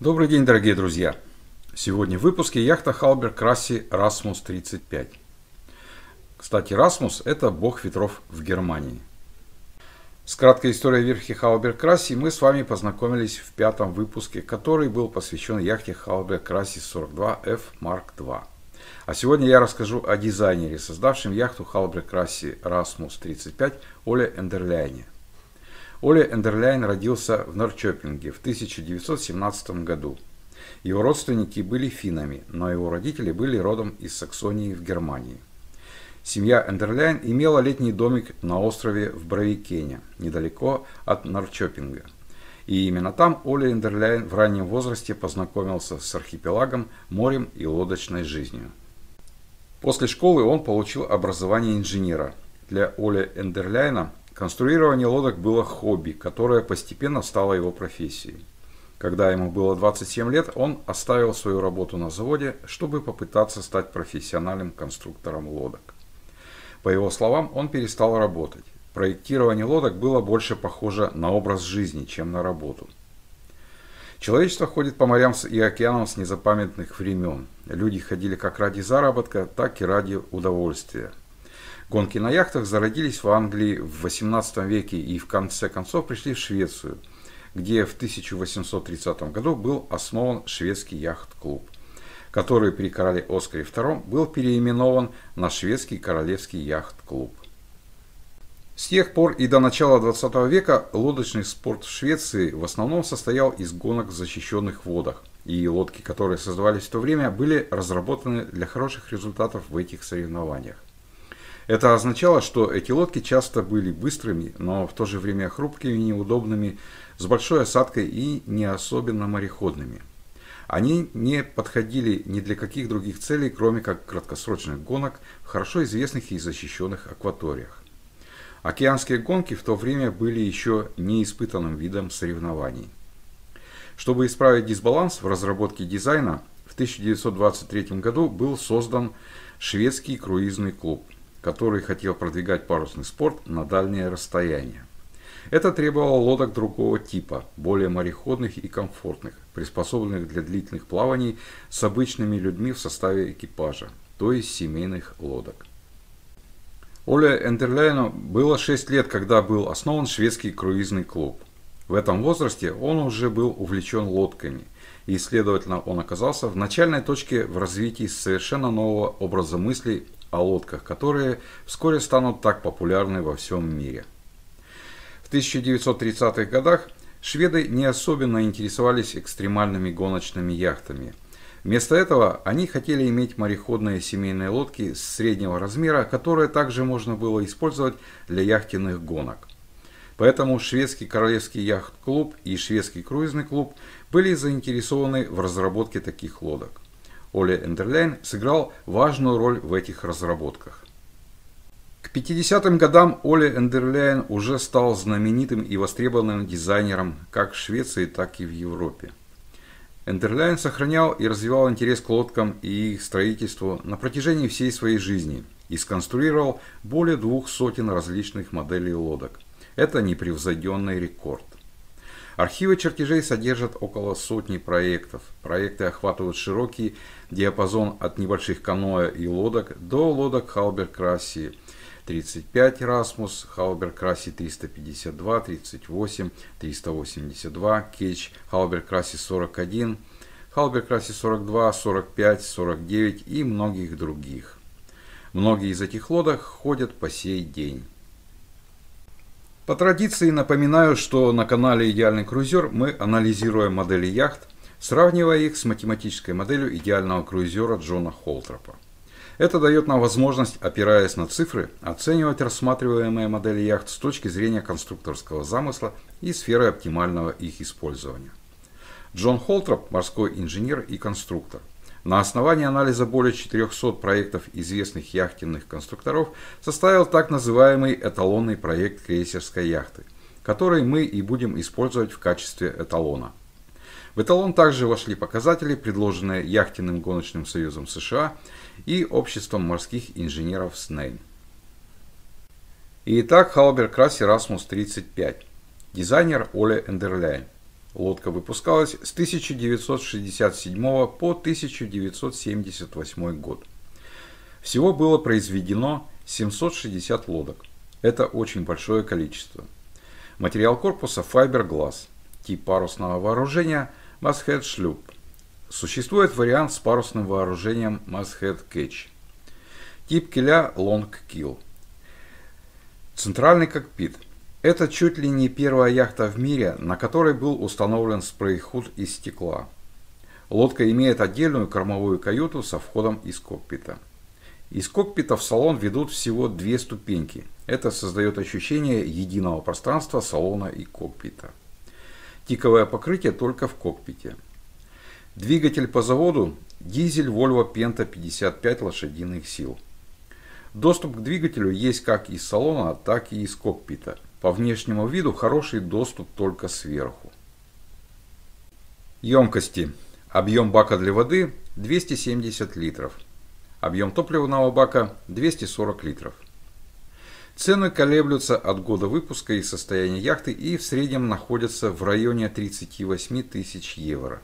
Добрый день, дорогие друзья! Сегодня в выпуске яхта Халбер Красси Расмус 35. Кстати, Расмус – это бог ветров в Германии. С краткой историей верфи Халбер Красси мы с вами познакомились в пятом выпуске, который был посвящен яхте Халбер Красси 42F Mark II. А сегодня я расскажу о дизайнере, создавшем яхту Халбер Красси Расмус 35 Оле Эндерляйне. Оле Эндерляйн родился в Норрчопинге в 1917 году. Его родственники были финнами, но его родители были родом из Саксонии в Германии. Семья Эндерляйн имела летний домик на острове в Бровикене, недалеко от Норрчопинга. И именно там Оле Эндерляйн в раннем возрасте познакомился с архипелагом, морем и лодочной жизнью. После школы он получил образование инженера. Для Оле Эндерляйна конструирование лодок было хобби, которое постепенно стало его профессией. Когда ему было 27 лет, он оставил свою работу на заводе, чтобы попытаться стать профессиональным конструктором лодок. По его словам, он перестал работать. Проектирование лодок было больше похоже на образ жизни, чем на работу. Человечество ходит по морям и океанам с незапамятных времен. Люди ходили как ради заработка, так и ради удовольствия. Гонки на яхтах зародились в Англии в XVIII веке и в конце концов пришли в Швецию, где в 1830 году был основан шведский яхт-клуб, который при короле Оскаре II был переименован на Шведский королевский яхт-клуб. С тех пор и до начала 20 века лодочный спорт в Швеции в основном состоял из гонок в защищенных водах, и лодки, которые создавались в то время, были разработаны для хороших результатов в этих соревнованиях. Это означало, что эти лодки часто были быстрыми, но в то же время хрупкими, неудобными, с большой осадкой и не особенно мореходными. Они не подходили ни для каких других целей, кроме как краткосрочных гонок в хорошо известных и защищенных акваториях. Океанские гонки в то время были еще неиспытанным видом соревнований. Чтобы исправить дисбаланс в разработке дизайна, в 1923 году был создан шведский круизный клуб, который хотел продвигать парусный спорт на дальние расстояния. Это требовало лодок другого типа, более мореходных и комфортных, приспособленных для длительных плаваний с обычными людьми в составе экипажа, то есть семейных лодок. Оле Эндерляйну было 6 лет, когда был основан шведский круизный клуб. В этом возрасте он уже был увлечен лодками, и, следовательно, он оказался в начальной точке в развитии совершенно нового образа мыслей о лодках, которые вскоре станут так популярны во всем мире. В 1930-х годах шведы не особенно интересовались экстремальными гоночными яхтами. Вместо этого они хотели иметь мореходные семейные лодки среднего размера, которые также можно было использовать для яхтенных гонок. Поэтому шведский королевский яхт-клуб и шведский круизный клуб были заинтересованы в разработке таких лодок. Оле Эндерляйн сыграл важную роль в этих разработках. К 50-м годам Оле Эндерляйн уже стал знаменитым и востребованным дизайнером как в Швеции, так и в Европе. Эндерляйн сохранял и развивал интерес к лодкам и их строительству на протяжении всей своей жизни и сконструировал более 200 различных моделей лодок. Это непревзойденный рекорд. Архивы чертежей содержат около сотни проектов. Проекты охватывают широкий диапазон от небольших каноэ и лодок до лодок Халбер Красси 35 Расмус, Халбер Красси 352, 38, 382, Кетч, Халбер Красси 41, Халбер Красси 42, 45, 49 и многих других. Многие из этих лодок ходят по сей день. По традиции напоминаю, что на канале Идеальный круизер мы анализируем модели яхт, сравнивая их с математической моделью идеального круизера Джона Холтропа. Это дает нам возможность, опираясь на цифры, оценивать рассматриваемые модели яхт с точки зрения конструкторского замысла и сферы оптимального их использования. Джон Холтроп – морской инженер и конструктор. На основании анализа более 400 проектов известных яхтенных конструкторов составил так называемый эталонный проект крейсерской яхты, который мы и будем использовать в качестве эталона. В эталон также вошли показатели, предложенные Яхтенным гоночным союзом США и Обществом морских инженеров СНЭЙМ. Итак, Халбер Красси Расмус 35. Дизайнер Оле Эндерляйн. Лодка выпускалась с 1967 по 1978 год. Всего было произведено 760 лодок. Это очень большое количество. Материал корпуса файбергlass. Тип парусного вооружения Masthead шлюп. Существует вариант с парусным вооружением Masthead Ketch. Тип киля Long Keel. Центральный кокпит. Это чуть ли не первая яхта в мире, на которой был установлен спрей-худ из стекла. Лодка имеет отдельную кормовую каюту со входом из кокпита. Из кокпита в салон ведут всего 2 ступеньки. Это создает ощущение единого пространства салона и кокпита. Тиковое покрытие только в кокпите. Двигатель по заводу дизель Volvo Penta 55 лошадиных сил. Доступ к двигателю есть как из салона, так и из кокпита. По внешнему виду хороший доступ только сверху. Емкости. Объем бака для воды 270 литров. Объем топливного бака 240 литров. Цены колеблются от года выпуска и состояния яхты и в среднем находятся в районе 38 тысяч евро.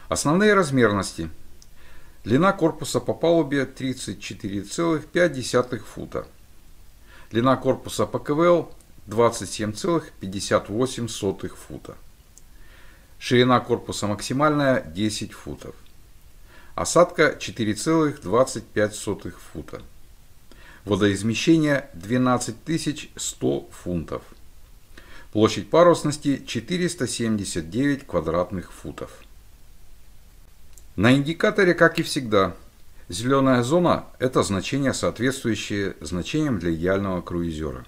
Основные размерности. Длина корпуса по палубе 34,5 фута. Длина корпуса по КВЛ 27,58 фута. Ширина корпуса максимальная 10 футов. Осадка 4,25 фута. Водоизмещение 12100 фунтов. Площадь парусности 479 квадратных футов. На индикаторе, как и всегда, зеленая зона – это значение, соответствующее значениям для идеального круизера.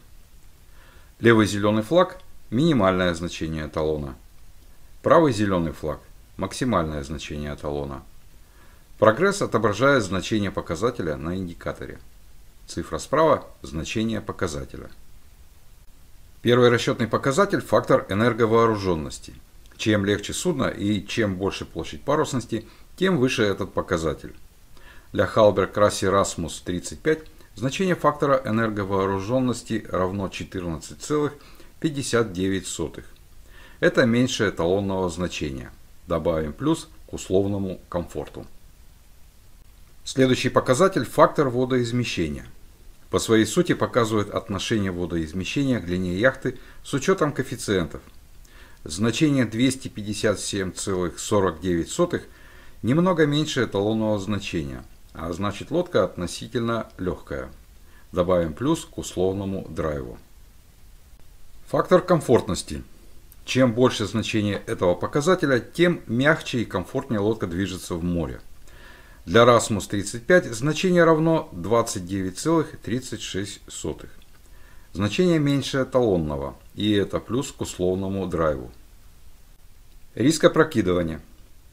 Левый зеленый флаг – минимальное значение эталона. Правый зеленый флаг – максимальное значение эталона. Прогресс отображает значение показателя на индикаторе. Цифра справа – значение показателя. Первый расчетный показатель – фактор энерговооруженности. Чем легче судно и чем больше площадь парусности, тем выше этот показатель. Для Hallberg Crassi Rasmus 35 значение фактора энерговооруженности равно 14,59. Это меньше эталонного значения. Добавим плюс к условному комфорту. Следующий показатель – фактор водоизмещения. По своей сути показывает отношение водоизмещения к длине яхты с учетом коэффициентов. Значение 257,49 немного меньше эталонного значения, а значит лодка относительно легкая. Добавим плюс к условному драйву. Фактор комфортности. Чем больше значение этого показателя, тем мягче и комфортнее лодка движется в море. Для Rasmus 35 значение равно 29,36. Значение меньше эталонного, и это плюс к условному драйву. Риск опрокидывания.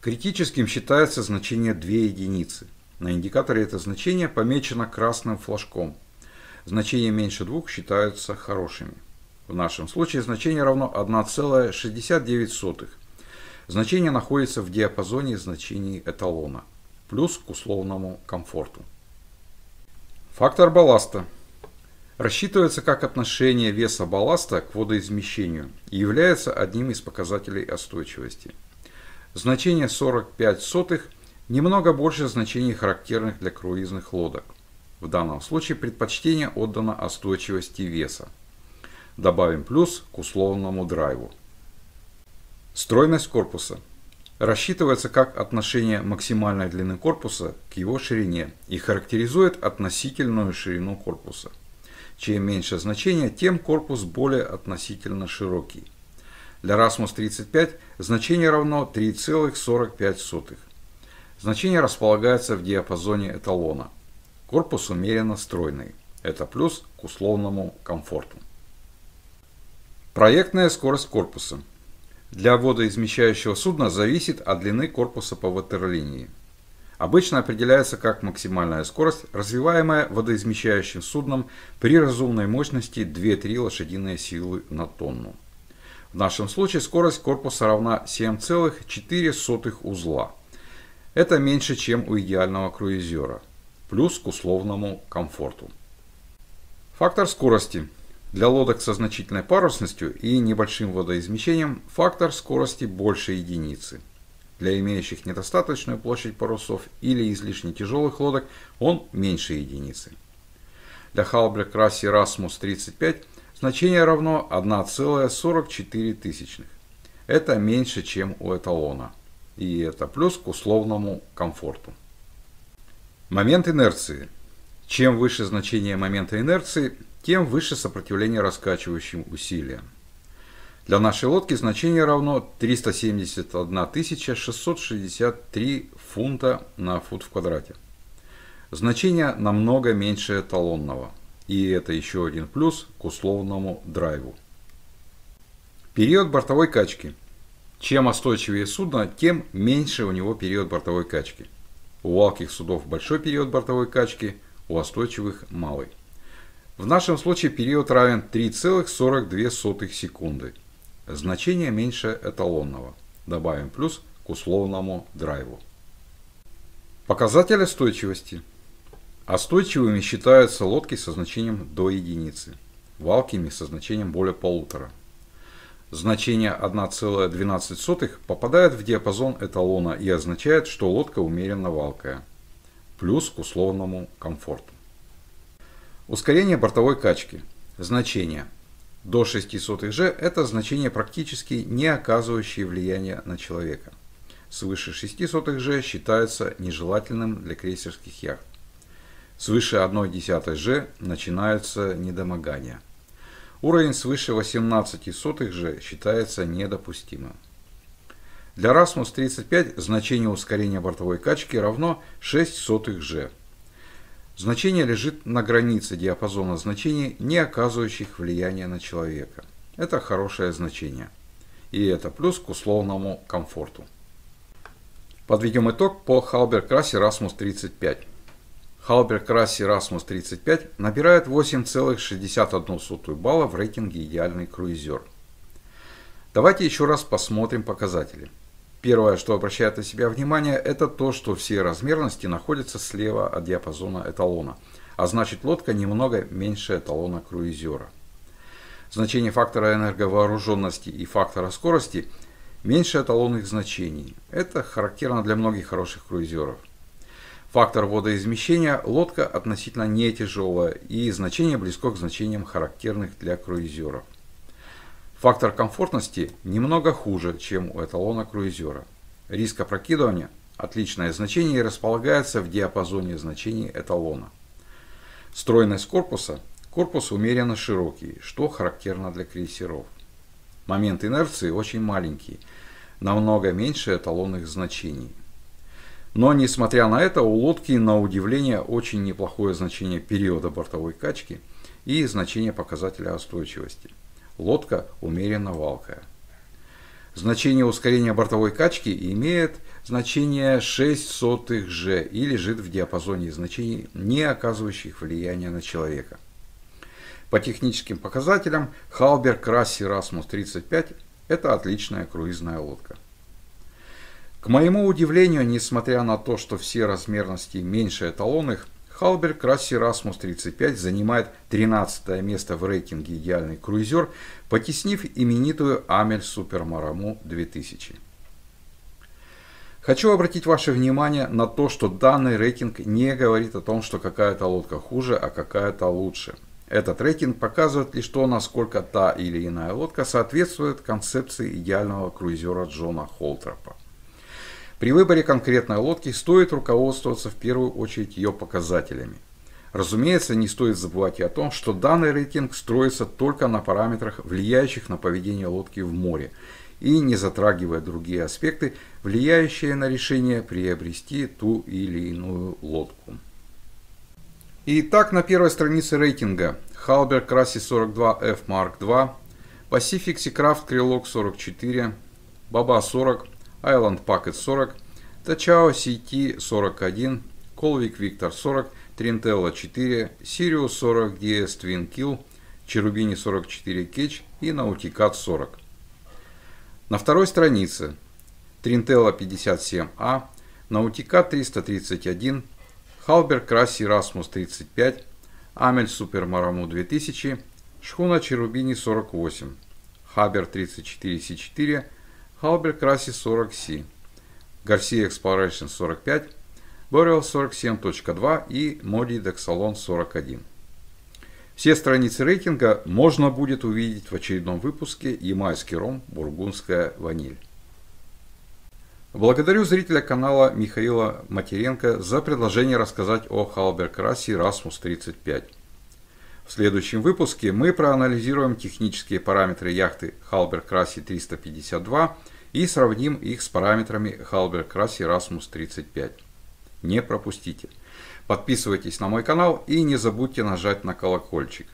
Критическим считается значение 2 единицы. На индикаторе это значение помечено красным флажком. Значения меньше 2 считаются хорошими. В нашем случае значение равно 1,69. Значение находится в диапазоне значений эталона. Плюс к условному комфорту. Фактор балласта. Рассчитывается как отношение веса балласта к водоизмещению и является одним из показателей остойчивости. Значение 0,45 немного больше значений, характерных для круизных лодок. В данном случае предпочтение отдано остойчивости веса. Добавим плюс к условному драйву. Стройность корпуса. Рассчитывается как отношение максимальной длины корпуса к его ширине и характеризует относительную ширину корпуса. Чем меньше значение, тем корпус более относительно широкий. Для Rasmus 35 значение равно 3,45. Значение располагается в диапазоне эталона. Корпус умеренно стройный. Это плюс к условному комфорту. Проектная скорость корпуса. Для водоизмещающего судна зависит от длины корпуса по ватерлинии. Обычно определяется как максимальная скорость, развиваемая водоизмещающим судном при разумной мощности 2-3 лошадиные силы на тонну. В нашем случае скорость корпуса равна 7,4 узла. Это меньше, чем у идеального круизера. Плюс к условному комфорту. Фактор скорости. Для лодок со значительной парусностью и небольшим водоизмещением фактор скорости больше единицы. Для имеющих недостаточную площадь парусов или излишне тяжелых лодок он меньше единицы. Для Hallberg Rassy Rasmus 35 значение равно 1,44. Это меньше, чем у эталона. И это плюс к условному комфорту. Момент инерции. Чем выше значение момента инерции, тем выше сопротивление раскачивающим усилиям. Для нашей лодки значение равно 371 663 фунта на фут в квадрате. Значение намного меньше эталонного. И это еще один плюс к условному драйву. Период бортовой качки. Чем остойчивее судно, тем меньше у него период бортовой качки. У валких судов большой период бортовой качки, у устойчивых малый. В нашем случае период равен 3,42 секунды. Значение меньше эталонного. Добавим плюс к условному драйву. Показатель остойчивости. Остойчивыми считаются лодки со значением до единицы, валкими со значением более 1,5. Значение 1,12 попадает в диапазон эталона и означает, что лодка умеренно валкая. Плюс к условному комфорту. Ускорение бортовой качки. Значение до 0,06 G это значение практически не оказывающее влияния на человека. Свыше 0,06 G считается нежелательным для крейсерских яхт. Свыше 0,1 G начинаются недомогания. Уровень свыше 0,18 G считается недопустимым. Для Rasmus 35 значение ускорения бортовой качки равно 0,06 G. Значение лежит на границе диапазона значений, не оказывающих влияния на человека. Это хорошее значение. И это плюс к условному комфорту. Подведем итог по Hallberg Rassy Rasmus 35. Hallberg Rassy Rasmus 35 набирает 8,61 балла в рейтинге «Идеальный круизер». Давайте еще раз посмотрим показатели. Первое, что обращает на себя внимание, это то, что все размерности находятся слева от диапазона эталона, а значит лодка немного меньше эталона круизера. Значение фактора энерговооруженности и фактора скорости меньше эталонных значений. Это характерно для многих хороших круизеров. Фактор водоизмещения лодка относительно не тяжелая и значение близко к значениям характерных для круизеров. Фактор комфортности немного хуже, чем у эталона круизера. Риск опрокидывания – отличное значение и располагается в диапазоне значений эталона. Стройность корпуса – корпус умеренно широкий, что характерно для крейсеров. Момент инерции очень маленький, намного меньше эталонных значений. Но несмотря на это, у лодки на удивление очень неплохое значение периода бортовой качки и значение показателя устойчивости. Лодка умеренно валкая. Значение ускорения бортовой качки имеет значение 0,06 G и лежит в диапазоне значений, не оказывающих влияния на человека. По техническим показателям Hallberg Rassy Rasmus 35 это отличная круизная лодка. К моему удивлению, несмотря на то, что все размерности меньше эталонных, Hallberg Rassy Rasmus 35 занимает 13 место в рейтинге «Идеальный круизер», потеснив именитую Амель Супер Мараму 2000. Хочу обратить ваше внимание на то, что данный рейтинг не говорит о том, что какая-то лодка хуже, а какая-то лучше. Этот рейтинг показывает лишь то, насколько та или иная лодка соответствует концепции идеального круизера Джона Холтропа. При выборе конкретной лодки стоит руководствоваться в первую очередь ее показателями. Разумеется, не стоит забывать и о том, что данный рейтинг строится только на параметрах, влияющих на поведение лодки в море, и не затрагивая другие аспекты, влияющие на решение приобрести ту или иную лодку. Итак, на первой странице рейтинга Hallberg Rassy 42F Mark II, Pacific Seacraft Krylok 44, Baba 40, Island Packet 40, Tachao CT 41, Colvik Victor 40, Trintella 4, Sirius 40 DS Twin Kill, Cherubini 44 Catch и Nauticat 40. На второй странице Trintella 57A, Nauticat 331, Hallberg Rassy Rasmus 35, Amel Super Maramu 2000, шхуна Черубини 48, Хабер 34C4, Халбер Краси 40C, Garcia Exploration 45, Boreal 47.2 и Modi Dexalon 41. Все страницы рейтинга можно будет увидеть в очередном выпуске «Ямайский ром. Бургундская ваниль». Благодарю зрителя канала Михаила Матеренко за предложение рассказать о Халбер Краси Rasmus 35. В следующем выпуске мы проанализируем технические параметры яхты Халбер Краси 352 и сравним их с параметрами Халбер Краси Rasmus 35. Не пропустите. Подписывайтесь на мой канал и не забудьте нажать на колокольчик.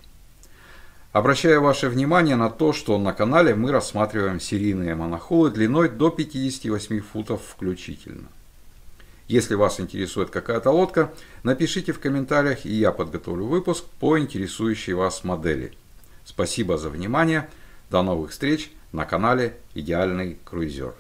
Обращаю ваше внимание на то, что на канале мы рассматриваем серийные монохолы длиной до 58 футов включительно. Если вас интересует какая-то лодка, напишите в комментариях, и я подготовлю выпуск по интересующей вас модели. Спасибо за внимание. До новых встреч на канале Идеальный круизер.